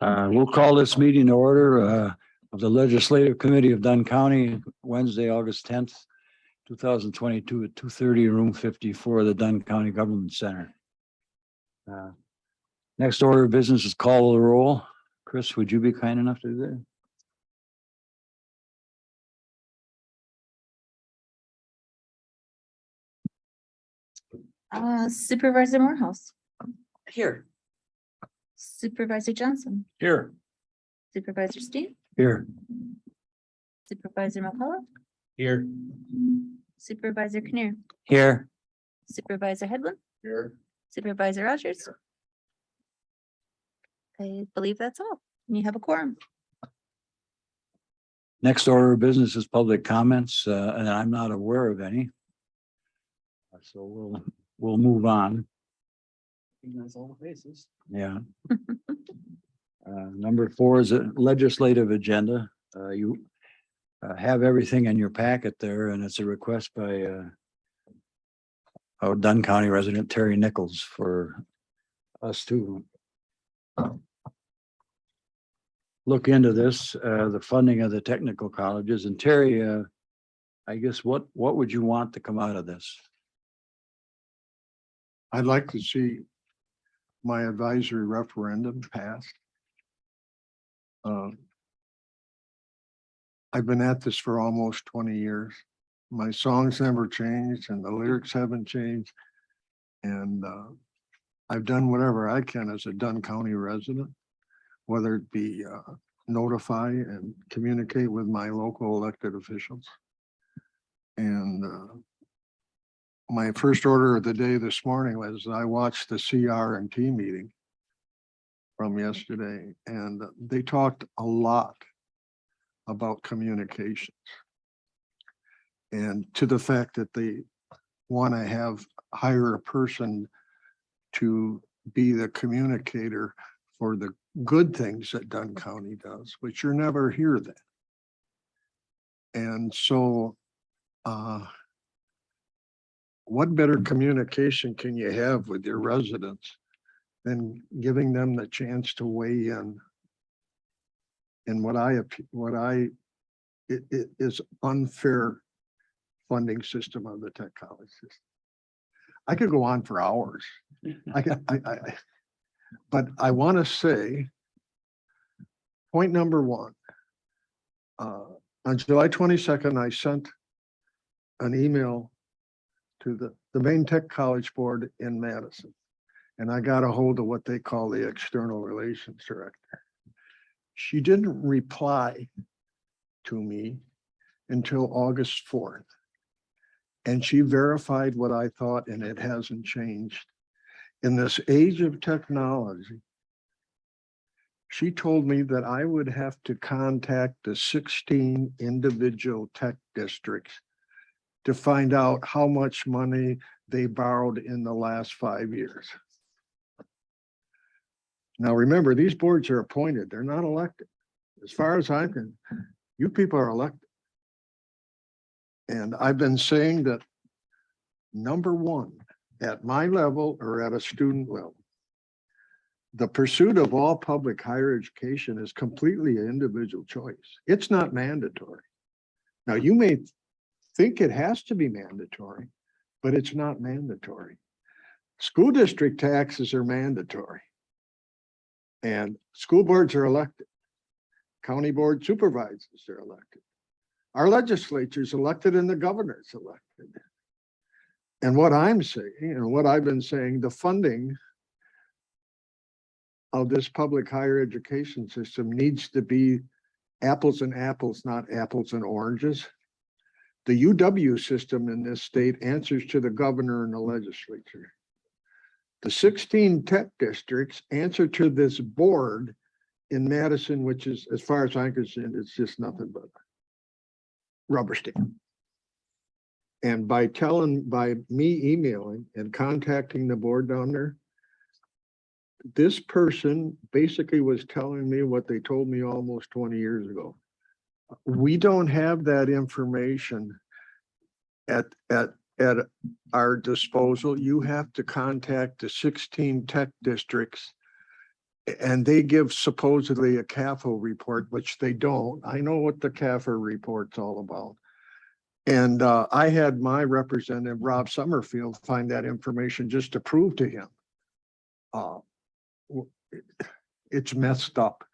We'll call this meeting to order of the Legislative Committee of Dunn County, Wednesday, August 10th, 2022 at 2:30, room 54 of the Dunn County Government Center. Next order of business is call the roll. Chris, would you be kind enough to do that? Supervisor Morehouse. Here. Supervisor Johnson. Here. Supervisor Steen. Here. Supervisor McCullough. Here. Supervisor Kinnear. Here. Supervisor Headland. Here. Supervisor Rogers. I believe that's all. You have a quorum. Next order of business is public comments, and I'm not aware of any. So we'll move on. Recognize all the faces. Yeah. Number 4 is a legislative agenda. You have everything in your packet there, and it's a request by our Dunn County resident Terry Nichols for us to look into this, the funding of the technical colleges. And Terry, I guess what would you want to come out of this? I'd like to see my advisory referendum passed. I've been at this for almost 20 years. My songs never changed and the lyrics haven't changed. And I've done whatever I can as a Dunn County resident, whether it be notify and communicate with my local elected officials. And my first order of the day this morning was I watched the CR&T meeting from yesterday, and they talked a lot about communications and to the fact that they want to hire a person to be the communicator for the good things that Dunn County does, but you never hear that. And so what better communication can you have with your residents than giving them the chance to weigh in it is unfair funding system of the tech college system. I could go on for hours. But I want to say, point number 1, on July 22nd, I sent an email to the main tech college board in Madison. And I got a hold of what they call the external relations director. She didn't reply to me until August 4th. And she verified what I thought, and it hasn't changed. In this age of technology, she told me that I would have to contact the 16 individual tech districts to find out how much money they borrowed in the last 5 years. Now, remember, these boards are appointed. They're not elected. As far as I'm concerned, you people are elected. And I've been saying that, number 1, at my level or at a student level, the pursuit of all public higher education is completely an individual choice. It's not mandatory. Now, you may think it has to be mandatory, but it's not mandatory. School district taxes are mandatory. And school boards are elected. County board supervisors are elected. Our legislature is elected and the governor's elected. And what I'm saying, and what I've been saying, the funding of this public higher education system needs to be apples and apples, not apples and oranges. The UW system in this state answers to the governor and the legislature. The 16 tech districts answer to this board in Madison, which is, as far as I'm concerned, it's just nothing but rubber stamp. And by me emailing and contacting the board down there, this person basically was telling me what they told me almost 20 years ago. We don't have that information at our disposal. You have to contact the 16 tech districts and they give supposedly a CAFO report, which they don't. I know what the CAFO report's all about. And I had my representative, Rob Summerfield, find that information just to prove to him. It's messed up.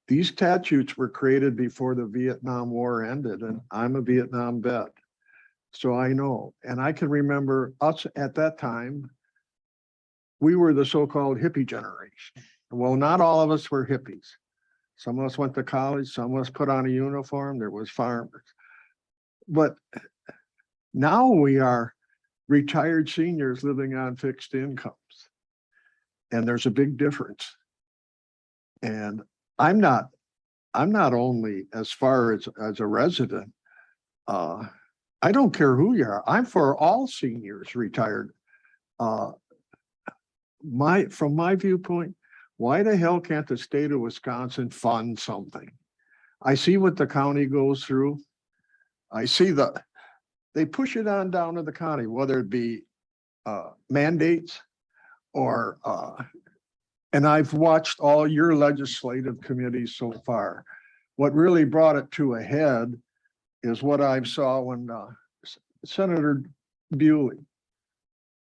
These statutes were created before the Vietnam War ended, and I'm a Vietnam vet. So I know, and I can remember us at that time, we were the so-called hippie generation. Well, not all of us were hippies. Some of us went to college, some of us put on a uniform, there was farmers. But now we are retired seniors living on fixed incomes. And there's a big difference. And I'm not only as far as a resident, I don't care who you are. I'm for all seniors retired. From my viewpoint, why the hell can't the state of Wisconsin fund something? I see what the county goes through. I see they push it on down to the county, whether it be mandates or, and I've watched all your legislative committees so far. What really brought it to a head is what I saw when Senator Bewley,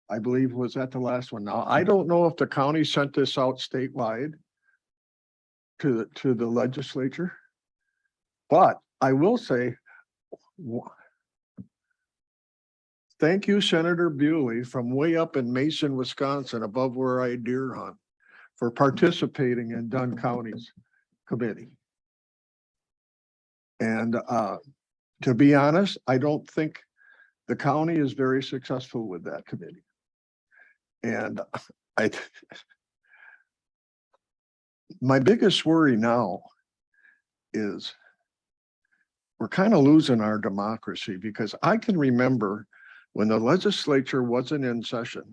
I believe, was at the last one. Now, I don't know if the county sent this out statewide to the legislature, but I will say, thank you, Senator Bewley, from way up in Mason, Wisconsin, above where I deer hunt, for participating in Dunn County's committee. And to be honest, I don't think the county is very successful with that committee. And my biggest worry now is we're kind of losing our democracy, because I can remember when the legislature wasn't in session,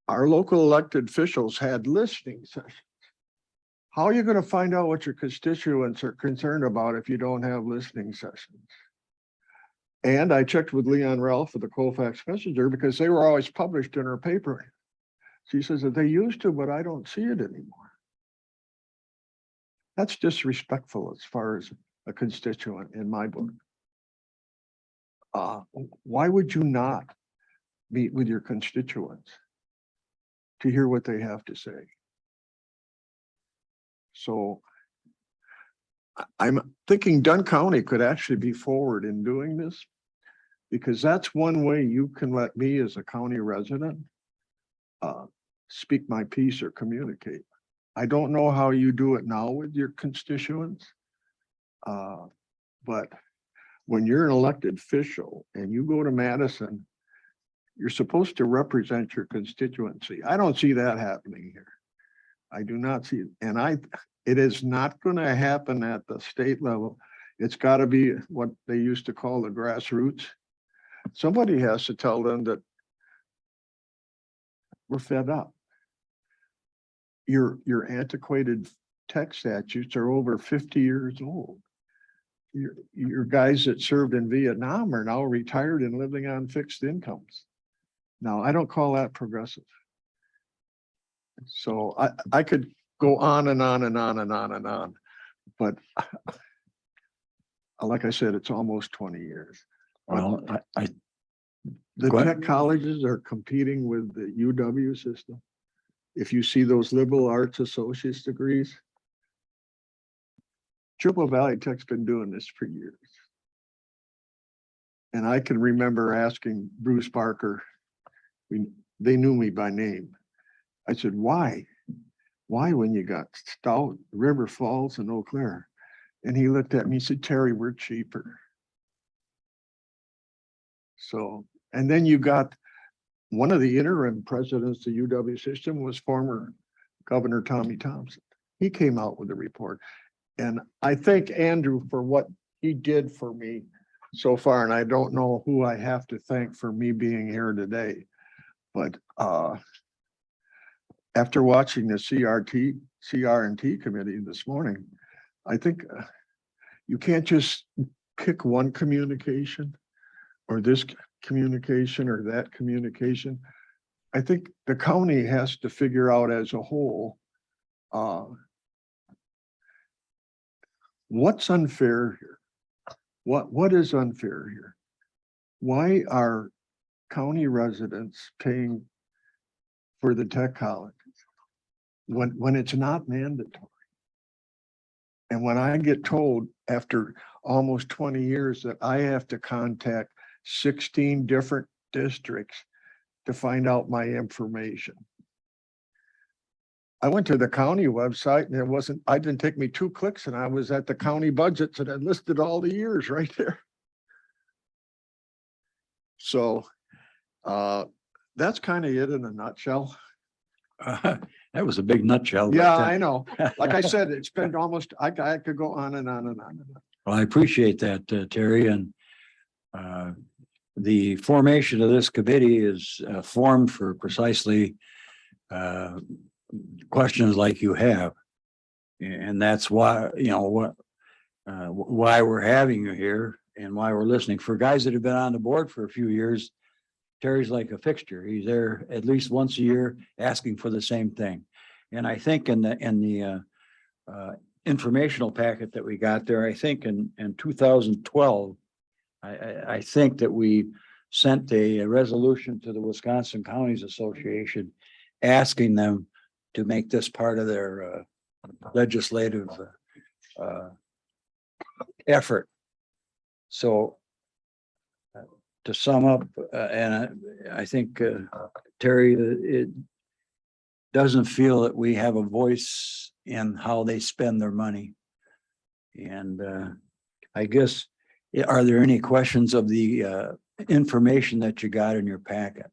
our local elected officials had listening sessions. How are you going to find out what your constituents are concerned about if you don't have listening sessions? And I checked with Leon Ralph of the Colfax Messenger, because they were always published in her paper. She says that they used to, but I don't see it anymore. That's disrespectful as far as a constituent in my book. Why would you not meet with your constituents to hear what they have to say? So I'm thinking Dunn County could actually be forward in doing this, because that's one way you can let me as a county resident speak my piece or communicate. I don't know how you do it now with your constituents, but when you're an elected official and you go to Madison, you're supposed to represent your constituency. I don't see that happening here. I do not see it. And it is not going to happen at the state level. It's got to be what they used to call the grassroots. Somebody has to tell them that we're fed up. Your antiquated tech statutes are over 50 years old. Your guys that served in Vietnam are now retired and living on fixed incomes. Now, I don't call that progressive. So I could go on and on and on and on and on, but like I said, it's almost 20 years. Well, The Go tech ahead. colleges are competing with the UW system. If you see those liberal arts associate's degrees, Triple Valley Tech's been doing this for years. And I can remember asking Bruce Barker, they knew me by name. I said, why? Why when you got Stout, River Falls, and Eau Claire? And he looked at me and said, Terry, we're cheaper. So, and then you got one of the interim presidents of the UW system was former Governor Tommy Thompson. He came out with a report. And I thank Andrew for what he did for me so far. And I don't know who I have to thank for me being here today. But after watching the CR&T committee this morning, I think you can't just pick one communication or this communication or that communication. I think the county has to figure out as a whole What's unfair here? What is unfair here? Why are county residents paying for the tech college when it's not mandatory? And when I get told after almost 20 years that I have to contact 16 different districts to find out my information. I went to the county website and I didn't take me 2 clicks and I was at the county budgets and I listed all the years right there. So that's kind of it in a nutshell. That was a big nutshell. but, Yeah, I know. Like I said, it's been almost, I could go on and on and on. Well, I appreciate that, Terry, and the formation of this committee is formed for precisely questions like you have. And that's why, why we're having you here and why we're listening. For guys that have been on the board for a few years, Terry's like a fixture. He's there at least once a year asking for the same thing. And I think in the informational packet that we got there, I think in 2012, I think that we sent a resolution to the Wisconsin Counties Association asking them to make this part of their legislative effort. So to sum up, and I think Terry, it doesn't feel that we have a voice in how they spend their money. And I guess, are there any questions of the information that you got in your packet?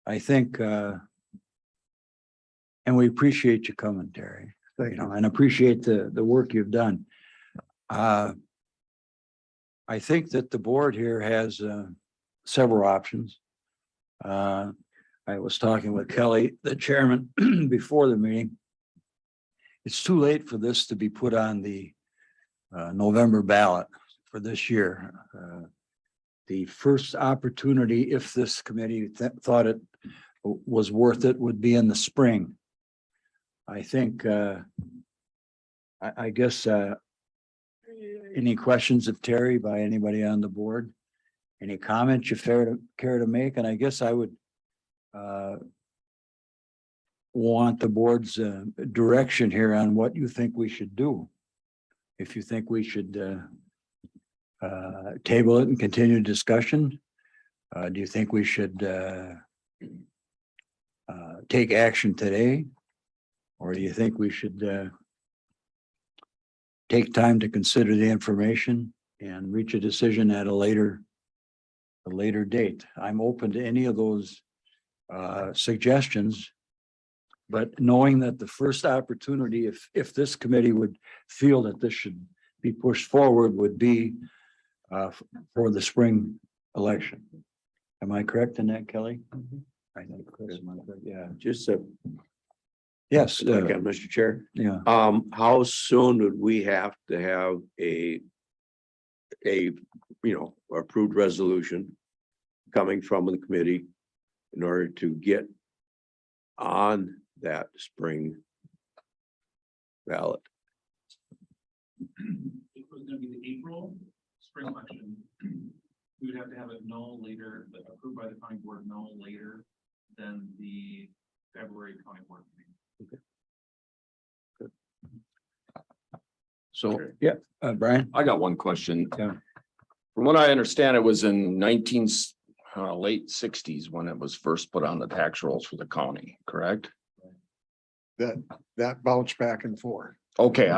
I think, and we appreciate you coming, Terry, and appreciate the work you've done. I think that the board here has several options. I was talking with Kelly, the chairman, before the meeting. It's too late for this to be put on the November ballot for this year. The first opportunity, if this committee thought it was worth it, would be in the spring. I think, I guess, any questions of Terry by anybody on the board? Any comments you care to make? And I guess I would want the board's direction here on what you think we should do. If you think we should table it and continue discussion, do you think we should take action today? Or do you think we should take time to consider the information and reach a decision at a later date? I'm open to any of those suggestions, but knowing that the first opportunity, if this committee would feel that this should be pushed forward, would be for the spring election. Am I correct in that, Kelly? I think, Chris, am I correct? Yeah. Just Yes. okay, Mr. Chair. Yeah. How soon would we have to have a approved resolution coming from the committee in order to get on that spring ballot? It was gonna be the April spring election. We would have to have it no later, approved by the county board no later than the February county board meeting. So Yeah. Brian? I got one question. Yeah. From what I understand, it was in late 60s when it was first put on the tax rolls for the county, correct? That bounced back and forth. Okay,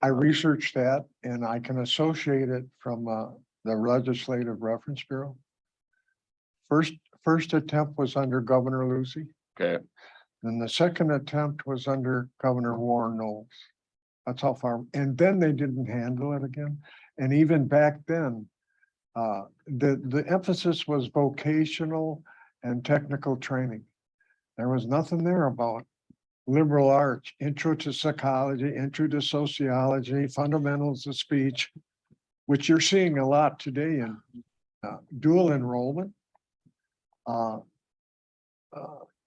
I researched that and I can associate it from the Legislative Reference Bureau. First attempt was under Governor Lucy. okay, And the second attempt was under Governor Warren Knowles. That's how far, and then they didn't handle it again. And even back then, the emphasis was vocational and technical training. There was nothing there about liberal arts, intro to psychology, intro to sociology, fundamentals of speech, which you're seeing a lot today in dual enrollment.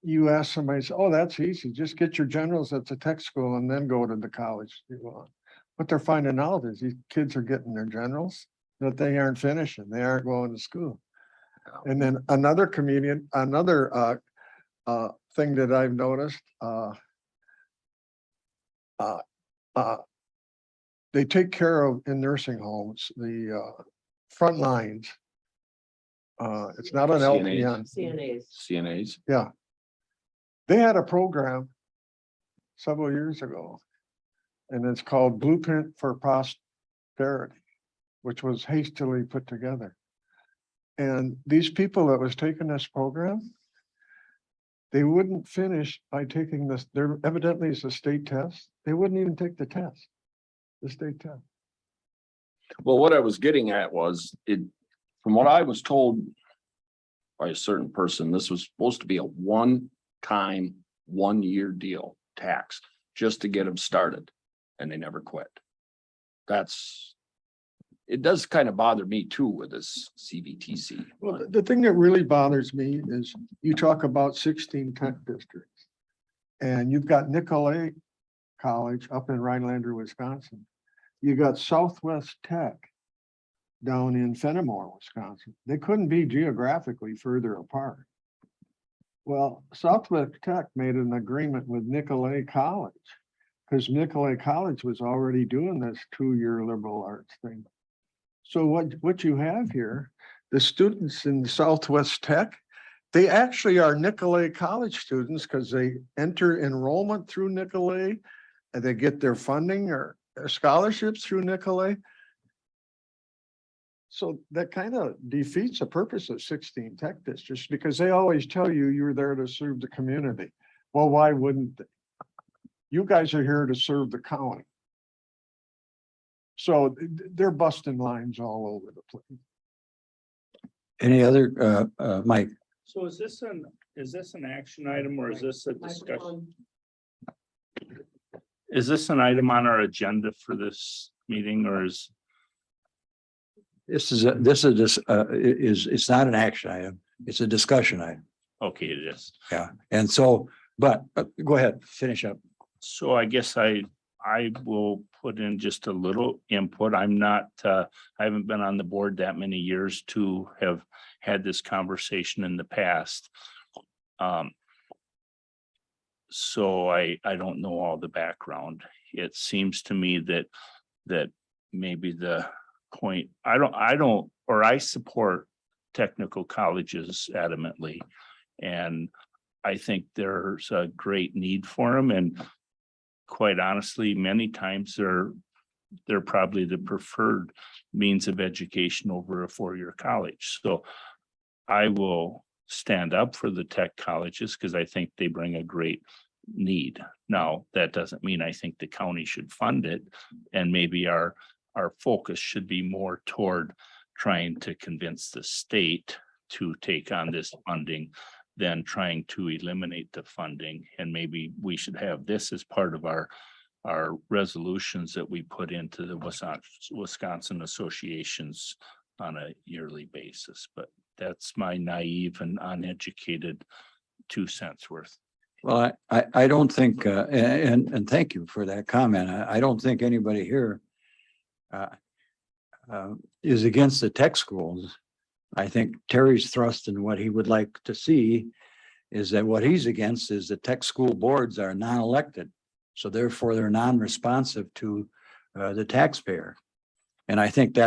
you ask somebody, say, oh, that's easy, just get your generals at the tech school and then go to the college you want. What they're finding out is these kids are getting their generals, but they aren't finishing, they aren't going to school. And then another thing that I've noticed, they take care of in nursing homes, the front lines. It's not an LPN. CNAs. CNAs. Yeah. They had a program several years ago, and it's called Blueprint for Prosperity, which was hastily put together. And these people that was taking this program, they wouldn't finish by taking this, there evidently is a state test. They wouldn't even take the test, the state test. Well, what I was getting at was from what I was told by a certain person, this was supposed to be a one-time, 1-year deal tax just to get them started, and they never quit. It does kind of bother me too with this CVTC. Well, the thing that really bothers me is you talk about 16 tech districts. And you've got Nicolay College up in Rhinelander, Wisconsin. You got Southwest Tech down in Fenimore, Wisconsin. They couldn't be geographically further apart. Well, Southwest Tech made an agreement with Nicolay College because Nicolay College was already doing this 2-year liberal arts thing. So what you have here, the students in Southwest Tech, they actually are Nicolay College students because they enter enrollment through Nicolay and they get their funding or scholarships through Nicolay. So that kind of defeats the purpose of 16 tech districts because they always tell you you're there to serve the community. Well, why wouldn't they? You guys are here to serve the county. So they're busting lines all over the place. Any other, Mike? So is this an action item or is this a discussion? Is this an item on our agenda for this meeting or is? It's not an action item. It's a discussion item. Okay, it is. Yeah. And so, but go ahead, finish up. So I guess I will put in just a little input. I haven't been on the board that many years to have had this conversation in the past. So I don't know all the background. It seems to me that maybe the point, I support technical colleges adamantly. And I think there's a great need for them. And quite honestly, many times they're probably the preferred means of education over a 4-year college. So I will stand up for the tech colleges because I think they bring a great need. Now, that doesn't mean I think the county should fund it. And maybe our focus should be more toward trying to convince the state to take on this funding than trying to eliminate the funding. And maybe we should have this as part of our resolutions that we put into the Wisconsin associations on a yearly basis. But that's my naive and uneducated 2 cents worth. Well, I don't think, and thank you for that comment. I don't think anybody here is against the tech schools. I think Terry's thrust in what he would like to see is that what he's against is the tech school boards are non-elected. So therefore they're non-responsive to the taxpayer. And I think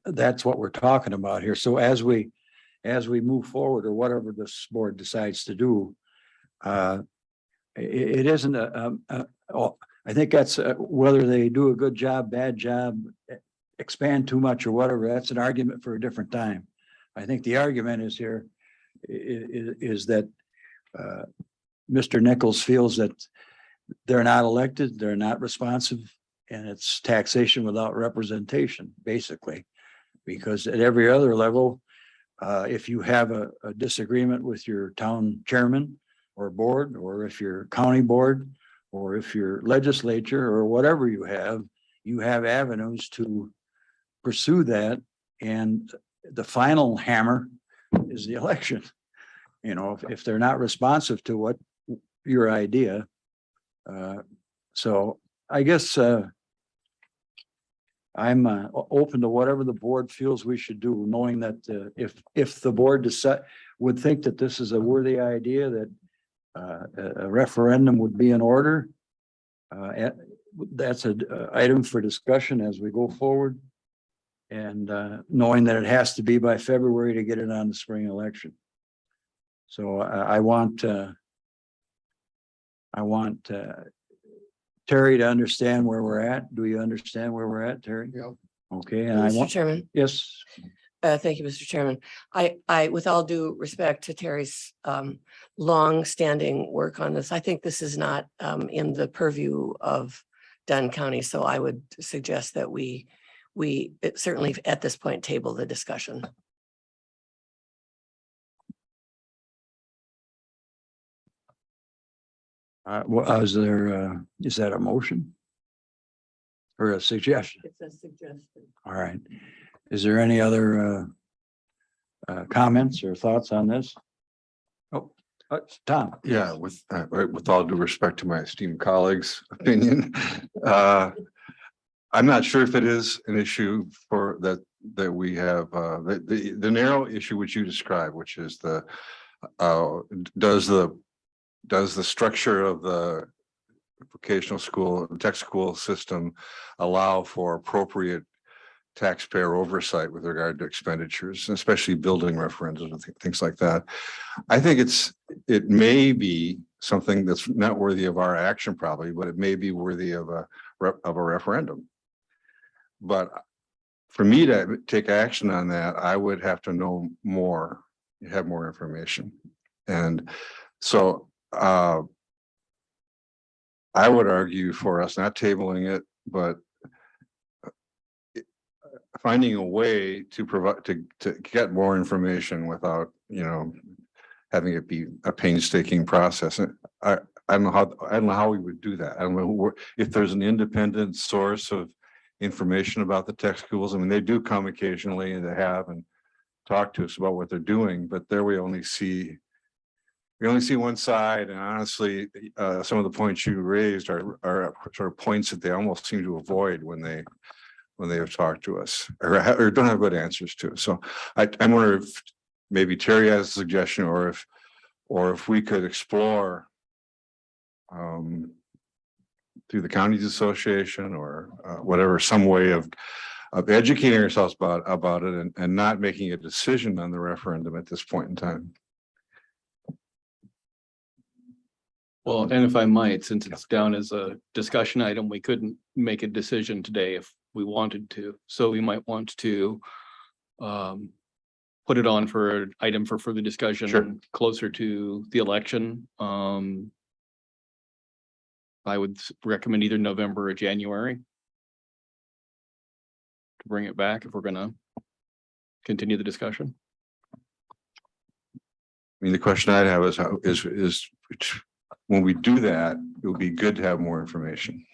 that's what we're talking about here. So as we move forward or whatever this board decides to do, it isn't I think that's whether they do a good job, bad job, expand too much or whatever, that's an argument for a different time. I think the argument is here is that Mr. Nichols feels that they're not elected, they're not responsive, and it's taxation without representation, basically. Because at every other level, if you have a disagreement with your town chairman or board, or if you're county board, or if you're legislature or whatever you have avenues to pursue that. And the final hammer is the election. you know, if they're not responsive to what your idea. So I guess, I'm open to whatever the board feels we should do, knowing that if the board would think that this is a worthy idea, that a referendum would be in order. That's an item for discussion as we go forward. And knowing that it has to be by February to get it on the spring election. So I want Terry to understand where we're at. Do you understand where we're at, Terry? Yeah. Okay, and I Mr. want, Chairman, yes, thank you, Mr. Chairman. I, with all due respect to Terry's long-standing work on this, I think this is not in the purview of Dunn County, so I would suggest that we certainly at this point table the discussion. is there, is that a motion? Or a suggestion? It's a suggestion. All right. Is there any other comments or thoughts on this? Oh, Tom. Yeah, with all due respect to my esteemed colleagues' opinion, I'm not sure if it is an issue for that we have, the narrow issue which you described, which is does the structure of the vocational school, tech school system allow for appropriate taxpayer oversight with regard to expenditures, especially building referendums and things like that. I think it may be something that's not worthy of our action probably, but it may be worthy of a referendum. But for me to take action on that, I would have to know more, have more information. And so I would argue for us not tabling it, but finding a way to provide, to get more information without, having it be a painstaking process. I don't know how we would do that. I don't know if there's an independent source of information about the tech schools. I mean, they do come occasionally and they have and talk to us about what they're doing, but there we only see one side. And honestly, some of the points you raised are sort of points that they almost seem to avoid when they have talked to us or don't have good answers to. So I wonder if maybe Terry has a suggestion, or if we could explore through the counties association or whatever, some way of educating ourselves about it and not making a decision on the referendum at this point in time. Well, and if I might, since it's down as a discussion item, we couldn't make a decision today if we wanted to. So we might want to put it on for an item for further discussion. Sure. Closer to the election. I would recommend either November or January to bring it back if we're gonna continue the discussion. I mean, the question I'd have is when we do that, it would be good to have more information.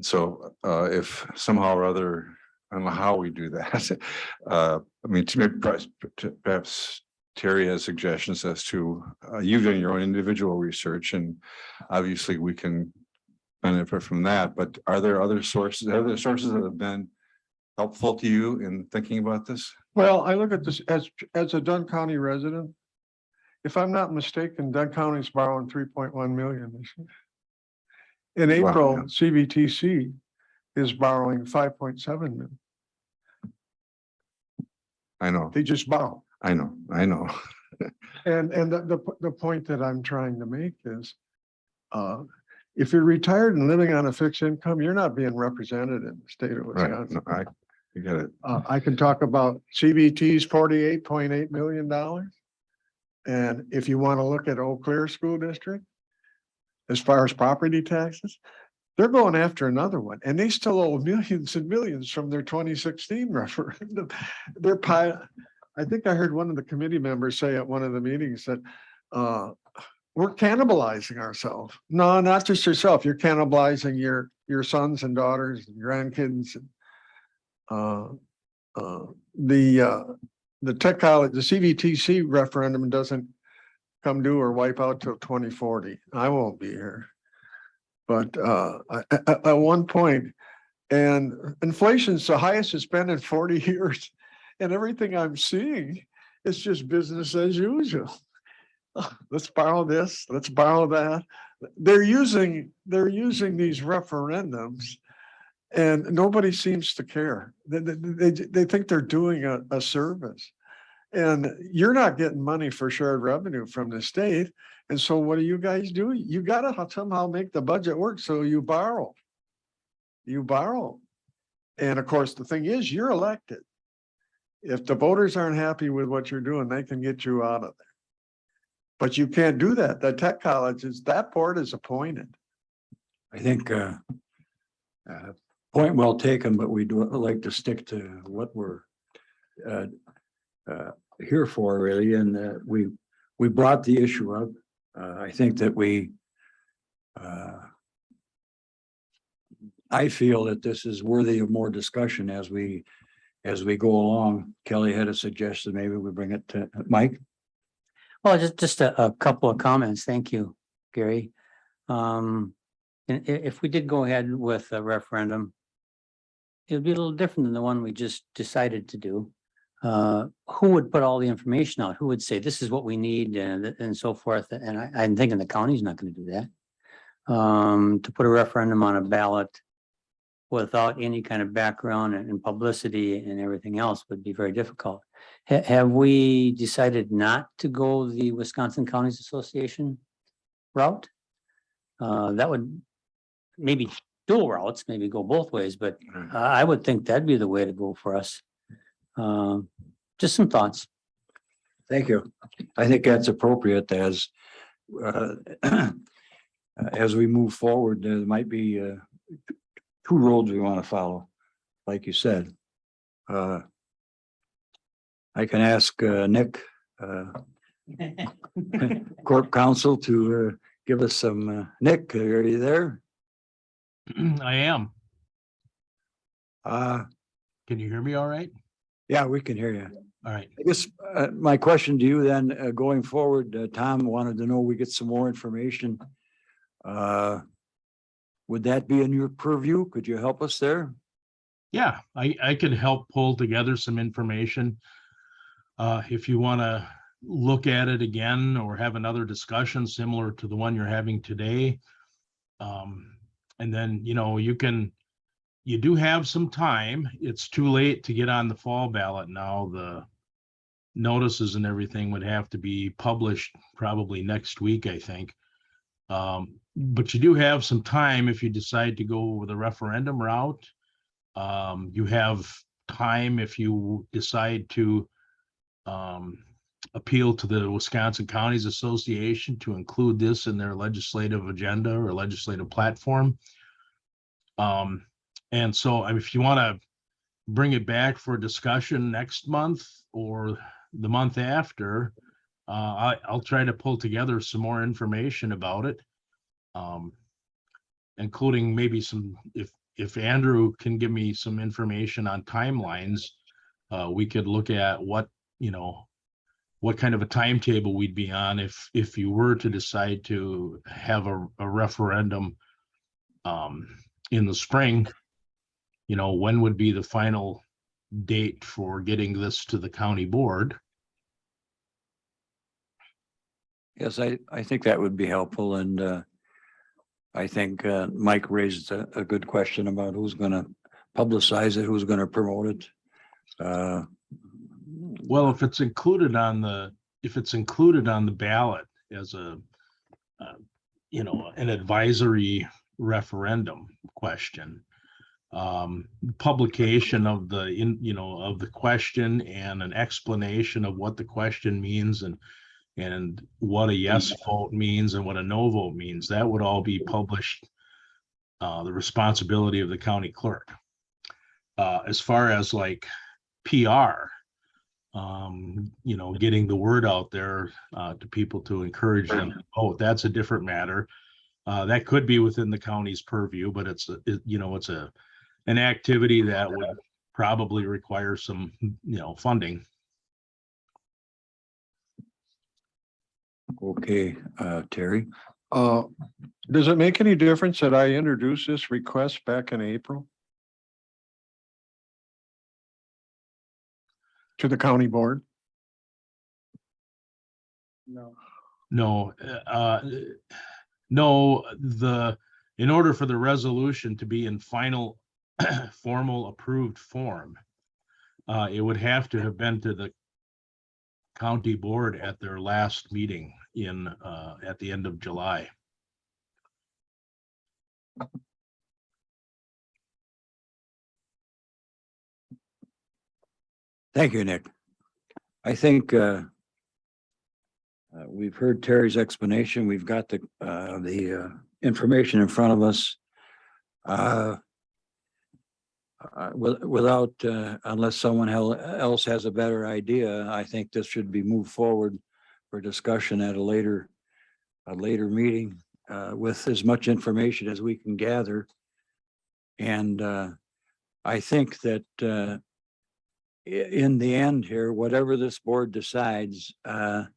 So if somehow or other, I don't know how we do that. I mean, perhaps Terry has suggestions as to, you've done your own individual research and obviously we can benefit from that, but are there other sources that have been helpful to you in thinking about this? Well, I look at this as a Dunn County resident. If I'm not mistaken, Dunn County's borrowing 3.1 million this year. In April, yeah. CVTC is borrowing 5.7 million. I know, They just borrow. I know. And the point that I'm trying to make is, if you're retired and living on a fixed income, you're not being represented in the state of Right, Wisconsin. no, you get it. I can talk about CBT's $48.8 million. And if you want to look at Eau Claire School District, as far as property taxes, they're going after another one, and they still owe millions and millions from their 2016 referendum. I think I heard one of the committee members say at one of the meetings that we're cannibalizing ourselves. No, not just yourself. You're cannibalizing your sons and daughters and grandkids. The tech college, the CVTC referendum doesn't come due or wipe out till 2040. I won't be here. But at one point, and inflation's the highest it's been in 40 years. And everything I'm seeing is just business as usual. Let's borrow this, let's borrow that. They're using these referendums and nobody seems to care. They think they're doing a service. And you're not getting money for shared revenue from the state. And so what do you guys do? You gotta somehow make the budget work. So you borrow. You borrow. And of course, the thing is, you're elected. If the voters aren't happy with what you're doing, they can get you out of there. But you can't do that. The tech colleges, that board is appointed. I think point well taken, but we do like to stick to what we're here for really, and we brought the issue up. I think that I feel that this is worthy of more discussion as we go along. Kelly had a suggestion, maybe we bring it to Mike. Well, just a couple of comments. Thank you, Gary. And if we did go ahead with a referendum, it would be a little different than the one we just decided to do. Who would put all the information out? Who would say, this is what we need and so forth? And I'm thinking the county's not going to do that. To put a referendum on a ballot without any kind of background and publicity and everything else would be very difficult. Have we decided not to go the Wisconsin Counties Association route? That would maybe dual routes, maybe go both ways, but I would think that'd be the way to go for us. Just some thoughts. Thank you. I think that's appropriate as we move forward. There might be two roads we want to follow, like you said. I can ask Nick, Corp Counsel, to give us some. Nick, are you there? I am. Can you hear me all right? Yeah, we can hear you. All right. I guess my question to you then, going forward, Tom wanted to know, we get some more information. Would that be in your purview? Could you help us there? Yeah, I could help pull together some information. If you want to look at it again or have another discussion similar to the one you're having today. And then, you do have some time. It's too late to get on the fall ballot now. The notices and everything would have to be published probably next week, I think. But you do have some time if you decide to go with a referendum route. You have time if you decide to appeal to the Wisconsin Counties Association to include this in their legislative agenda or legislative platform. And so if you want to bring it back for discussion next month or the month after, I'll try to pull together some more information about it, including maybe some, if Andrew can give me some information on timelines, we could look at what kind of a timetable we'd be on if you were to decide to have a referendum in the spring. When would be the final date for getting this to the county board? Yes, I think that would be helpful. And I think Mike raised a good question about who's going to publicize it, who's going to promote it. Well, if it's included on the ballot as an advisory referendum question, publication of the question and an explanation of what the question means and what a yes vote means and what a no vote means, that would all be published, the responsibility of the county clerk. As far as like PR, getting the word out there to people to encourage them to vote, that's a different matter. That could be within the county's purview, but it's an activity that would probably require some, funding. Okay, Terry, Does it make any difference that I introduced this request back in April? To the county board? No, no, in order for the resolution to be in final formal approved form, it would have to have been to the county board at their last meeting at the end of July. thank you, Nick. I think we've heard Terry's explanation. We've got the information in front of us. Without, unless someone else has a better idea, I think this should be moved forward for discussion at a later meeting with as much information as we can gather. And I think that in the end here, whatever this board decides, the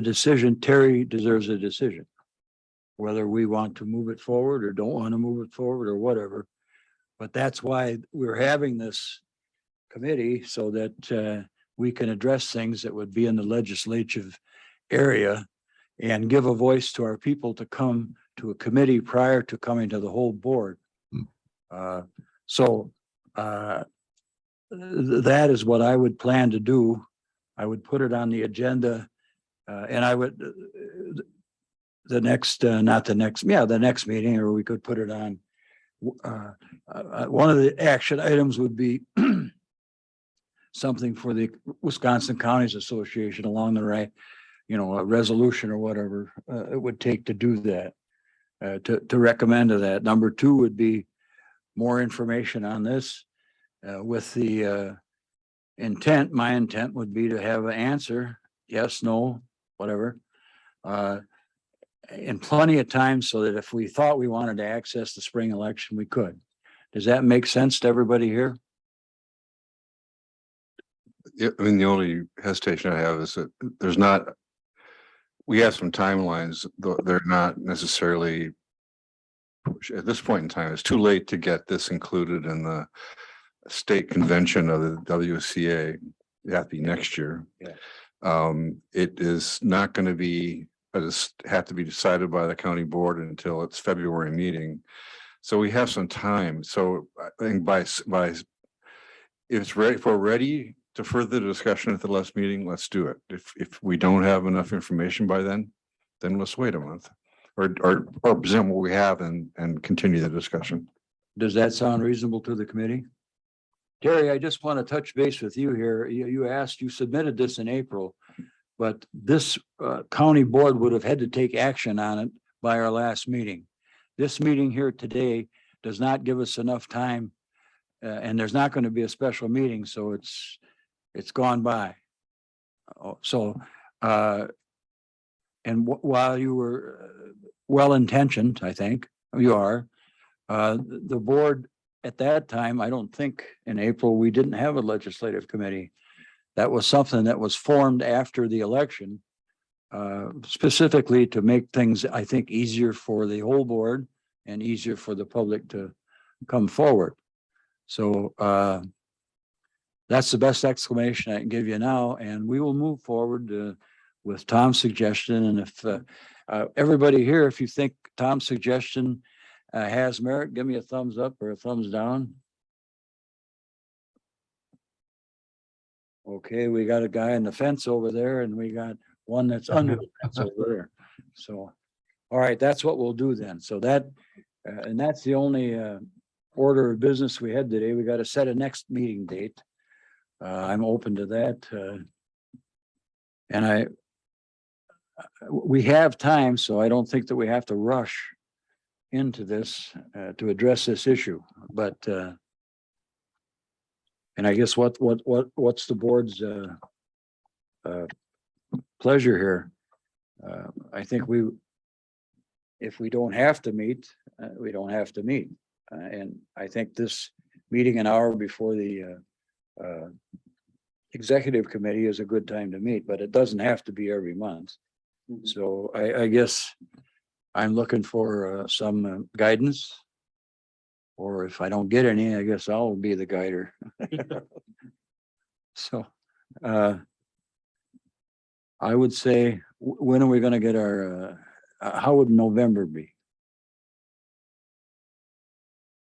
decision, Terry deserves a decision. Whether we want to move it forward or don't want to move it forward or whatever. But that's why we're having this committee, so that we can address things that would be in the legislative area and give a voice to our people to come to a committee prior to coming to the whole board. So that is what I would plan to do. I would put it on the agenda and I would the next meeting, or we could put it on. One of the action items would be something for the Wisconsin Counties Association along the right, a resolution or whatever it would take to do that, to recommend to that. Number two would be more information on this with the intent. My intent would be to have an answer, yes, no, whatever. And plenty of time so that if we thought we wanted to access the spring election, we could. Does that make sense to everybody here? Yeah, I mean, the only hesitation I have is that we have some timelines, though they're not necessarily. At this point in time, it's too late to get this included in the state convention of the WCA. That'd be next year. Yeah. It is not going to be, have to be decided by the county board until its February meeting. So we have some time. So I think if we're ready to further discussion at the last meeting, let's do it. If we don't have enough information by then let's wait a month or present what we have and continue the discussion. Does that sound reasonable to the committee? Terry, I just want to touch base with you here. You submitted this in April, but this county board would have had to take action on it by our last meeting. This meeting here today does not give us enough time, and there's not going to be a special meeting, so it's gone by. So, and while you were well-intentioned, I think you are, the board at that time, I don't think in April, we didn't have a legislative committee. That was something that was formed after the election, specifically to make things, I think, easier for the whole board and easier for the public to come forward. So that's the best explanation I can give you now, and we will move forward with Tom's suggestion. And if everybody here, if you think Tom's suggestion has merit, give me a thumbs up or a thumbs down. Okay, we got a guy on the fence over there and we got one that's under the fence over there. So, all right, that's what we'll do then. So that, and that's the only order of business we had today. We got to set a next meeting date. I'm open to that. And we have time, so I don't think that we have to rush into this to address this issue, but and I guess what's the board's pleasure here? I think if we don't have to meet, we don't have to meet. And I think this meeting an hour before the executive committee is a good time to meet, but it doesn't have to be every month. Mhm. So I guess I'm looking for some guidance. Or if I don't get any, I guess I'll be the guider. So, I would say, when are we gonna get our, how would November be?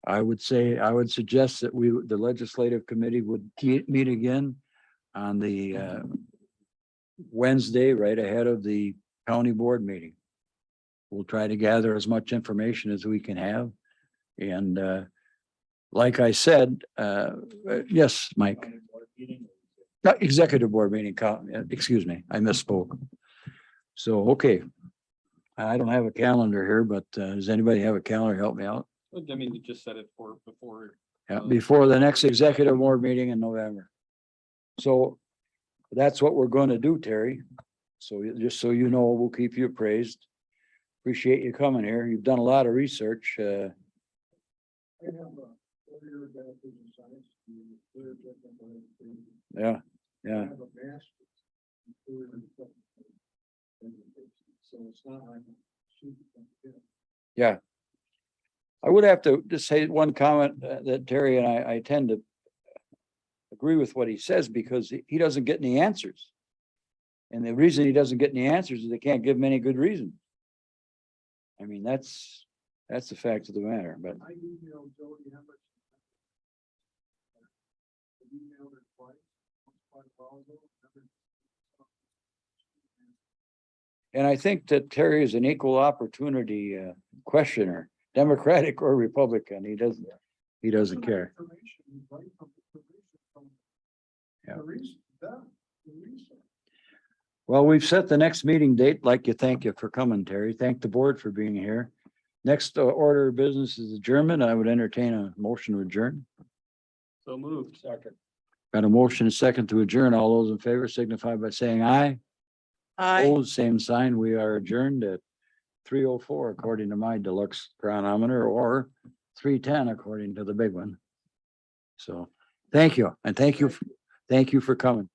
I would say, I would suggest that the legislative committee would meet again on the Wednesday, right ahead of the county board meeting. We'll try to gather as much information as we can have. And like I said, yes, Mike. Executive board meeting, excuse me, I misspoke. So, okay. I don't have a calendar here, but does anybody have a calendar? Help me out. I mean, you just said it for before. Yeah, before the next executive board meeting in November. So that's what we're going to do, Terry. So just so you know, we'll keep you appraised. Appreciate you coming here. You've done a lot of research. Yeah, yeah. Yeah. I would have to just say one comment that Terry and I tend to agree with what he says because he doesn't get any answers. And the reason he doesn't get any answers is they can't give him any good reason. I mean, that's the fact of the matter, but. And I think that Terry is an equal opportunity questioner, Democratic or Republican. He doesn't care. Yeah. Well, we've set the next meeting date. Thank you for coming, Terry. Thank the board for being here. Next order of business is adjournment. I would entertain a motion to adjourn. So moved. Second. Got a motion, a second to adjourn. All those in favor signify by saying aye. Opposed, same sign. We are adjourned at 3:04 according to my deluxe chronometer, or 3:10 according to the big one. So, thank you, and thank you for coming.